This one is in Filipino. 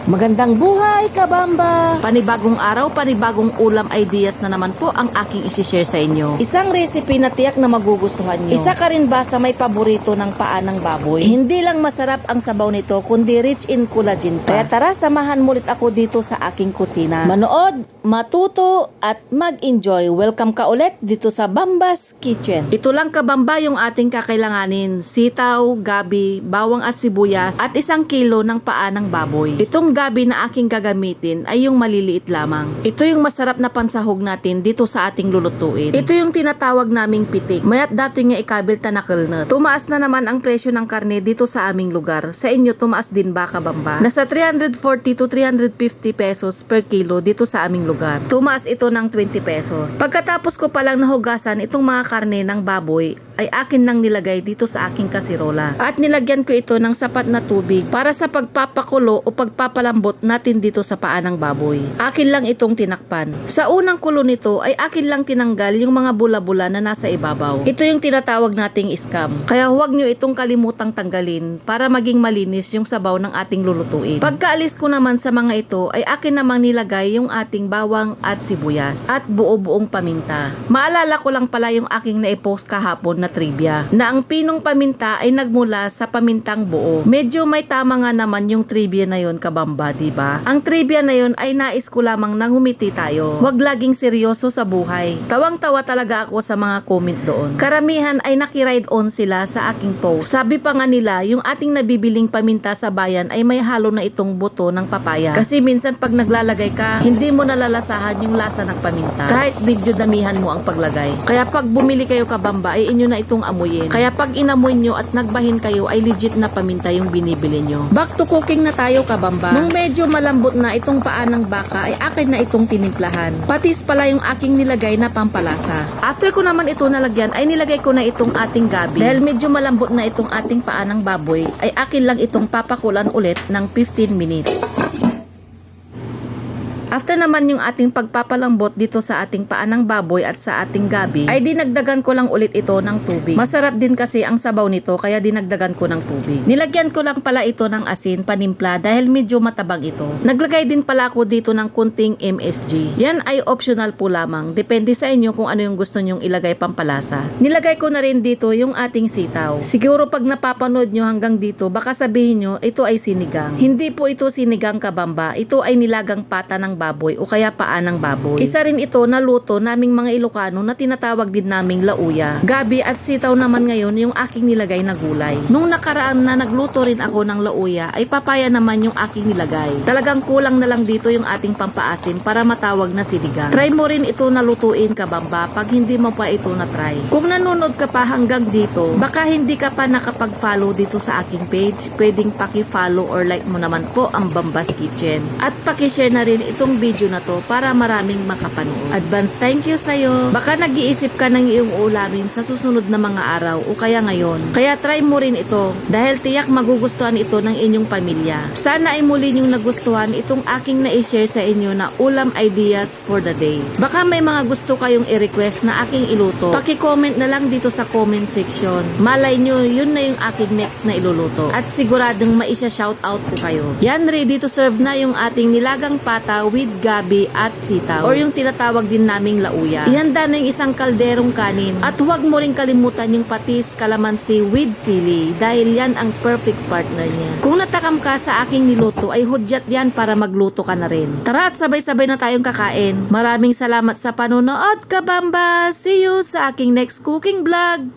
Magandang buhay, kabamba! Panibagong araw, panibagong ulam ideas na naman po ang aking isishare sa inyo. Isang recipe na tiyak na magugustuhan nyo. Isa ka rin ba sa may paborito ng paa ng baboy? Hindi lang masarap ang sabaw nito, kundi rich in collagen pa. Kaya tara, samahan mo ulit ako dito sa aking kusina. Manood, matuto, at mag-enjoy. Welcome ka ulit dito sa Bamba's Kitchen. Ito lang, kabamba, yung ating kakailanganin. Sitaw, gabi, bawang at sibuyas, at 1 kilo ng paa ng baboy. Itong gabi na aking gagamitin ay yung maliliit lamang. Ito yung masarap na pansahog natin dito sa ating lulutuin. Ito yung tinatawag naming pitik. Mayat dati nga ikabil tanakal na. Tumaas na naman ang presyo ng karne dito sa aming lugar. Sa inyo, tumaas din ba, kabamba? Nasa 340 to 350 pesos per kilo dito sa aming lugar. Tumaas ito ng 20 pesos. Pagkatapos ko palang nahugasan itong mga karne ng baboy, ay akin nang nilagay dito sa aking kasirola. At nilagyan ko ito ng sapat na tubig para sa pagpapakulo o pagpapalambot natin dito sa paa ng baboy. Akin lang itong tinakpan. Sa unang kulo nito ay akin lang tinanggal yung mga bula-bula na nasa ibabaw. Ito yung tinatawag nating scam. Kaya huwag nyo itong kalimutang tanggalin para maging malinis yung sabaw ng ating lulutuin. Pagkaalis ko naman sa mga ito ay akin namang nilagay yung ating bawang at sibuyas at buo-buong paminta. Maalala ko lang pala yung aking naipost kahapon na trivia na ang pinong paminta ay nagmula sa pamintang buo. Medyo may tama nga naman yung trivia na yon, kabamba, diba? Ang trivia na yon ay nais ko lamang nang ngumiti tayo. Huwag laging seryoso sa buhay. Tawang-tawa talaga ako sa mga comment doon. Karamihan ay nakiride on sila sa aking post. Sabi pa nga nila, yung ating nabibiling paminta sa bayan ay may halo na itong buto ng papaya. Kasi minsan pag naglalagay ka, hindi mo nalalasahan yung lasa ng paminta. Kahit medyo damihan mo ang paglagay. Kaya pag bumili kayo, kabamba, ay inyo na itong amuyin. Kaya pag inamoy nyo at nagbahin kayo ay legit na paminta yung binibili nyo. Back to cooking na tayo, kabamba. Nung medyo malambot na itong paa ng baka ay akin na itong tinimplahan. Patis pala yung aking nilagay na pampalasa. After ko naman ito nalagyan ay nilagay ko na itong ating gabi. Dahil medyo malambot na itong ating paa ng baboy ay akin lang itong papakulan ulit ng 15 minutes. After naman yung ating pagpapalambot dito sa ating paa ng baboy at sa ating gabi, ay dinagdagan ko lang ulit ito ng tubig. Masarap din kasi ang sabaw nito kaya dinagdagan ko ng tubig. Nilagyan ko lang pala ito ng asin, panimpla dahil medyo matabang ito. Naglagay din pala ako dito ng kunting MSG. Yan ay optional po lamang. Depende sa inyo kung ano yung gusto nyong ilagay pampalasa. Nilagay ko na rin dito yung ating sitaw. Siguro pag napapanood nyo hanggang dito, baka sabihin nyo ito ay sinigang. Hindi po ito sinigang, kabamba. Ito ay nilagang pata ng baboy o kaya paa ng baboy. Isa rin ito na luto naming mga Ilocano na tinatawag din naming lauya. Gabi at sitaw naman ngayon yung aking nilagay na gulay. Nung nakaraan na nagluto rin ako ng lauya ay papaya naman yung aking nilagay. Talagang kulang na lang dito yung ating pampaasim para matawag na sinigang. Try mo rin ito na lutuin, kabamba, pag hindi mo pa ito na try. Kung nanonood ka pa hanggang dito, baka hindi ka pa nakapag-follow dito sa aking page, pwedeng paki-follow or like mo naman po ang Bamba's Kitchen. At paki-share na rin itong video na to para maraming makapanood. Advance thank you sa'yo. Baka nag-iisip ka ng iyong ulamin sa susunod na mga araw o kaya ngayon. Kaya try mo rin ito dahil tiyak magugustuhan ito ng inyong pamilya. Sana ay muli niyong nagustuhan itong aking na-share sa inyo na ulam ideas for the day. Baka may mga gusto kayong i-request na aking iluto. Paki-comment na lang dito sa comment section. Malay nyo, yun na yung aking next na iluluto. At siguradong maisa-shoutout ko kayo. Yan, ready to serve na yung ating nilagang pata with gabi at sitaw or yung tinatawag din naming lauya. Ihanda na yung isang kalderong kanin at huwag mo rin kalimutan yung patis, kalamansi with sili dahil yan ang perfect partner niya. Kung natakam ka sa aking niluto ay hudyat yan para magluto ka na rin. Tara at sabay-sabay na tayong kakain. Maraming salamat sa panonood, kabamba! See you sa aking next cooking vlog!